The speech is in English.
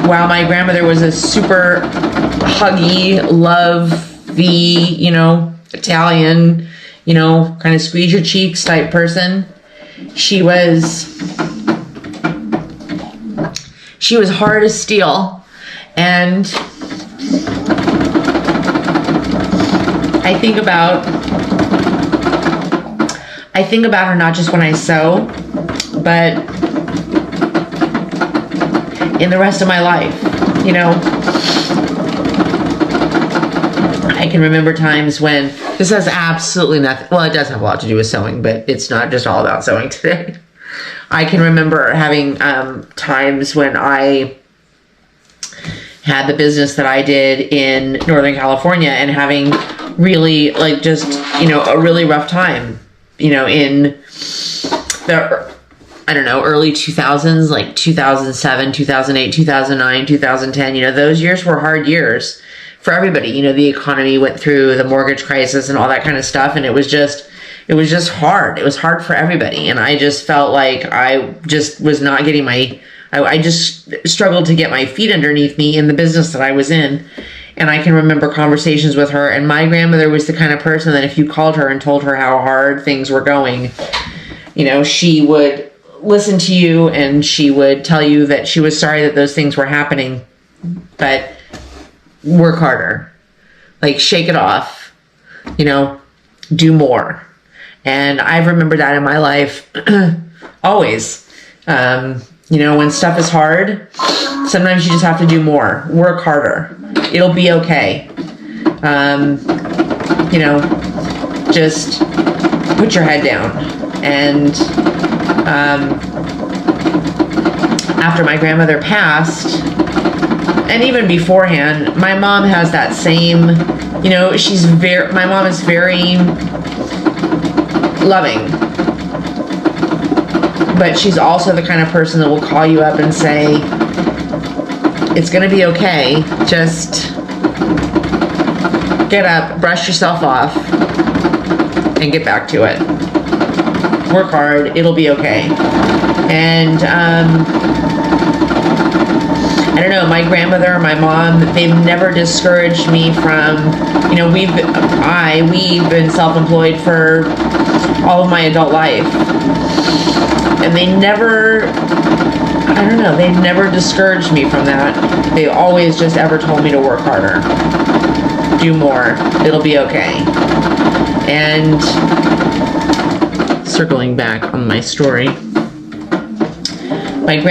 while my grandmother was a super huggy, lovey, you know, Italian, you know, kind of squeeze your cheeks type person, she was hard as steel. And I think about her not just when I sew, but in the rest of my life. You know, I can remember times when this has absolutely nothing, well, it does have a lot to do with sewing, but it's not just all about sewing today. I can remember having times when I had the business that I did in Northern California and having really, like, just, you know, a really rough time, you know, in the, I don't know, early 2000s, like 2007, 2008, 2009, 2010, you know, those years were hard years for everybody. You know, the economy went through the mortgage crisis and all that kind of stuff, and it was just hard. It was hard for everybody, and I just felt like I just was not getting I just struggled to get my feet underneath me in the business that I was in. And I can remember conversations with her, and my grandmother was the kind of person that if you called her and told her how hard things were going, you know, she would listen to you, and she would tell you that she was sorry that those things were happening, but work harder, like, shake it off, you know, do more. And I've remembered that in my life always. You know, when stuff is hard, sometimes you just have to do more, work harder. It'll be okay. You know, just put your head down. And after my grandmother passed, and even beforehand, my mom has that same, you know, my mom is very loving, but she's also the kind of person that will call you up and say, it's gonna be okay, just get up, brush yourself off, and get back to it. Work hard, it'll be okay. And I don't know, my grandmother, my mom, they've never discouraged me from, you know, we've been self-employed for all of my adult life. And they never, I don't know, they've never discouraged me from that. They always just ever told me to work harder, do more, it'll be okay. And circling back on my story,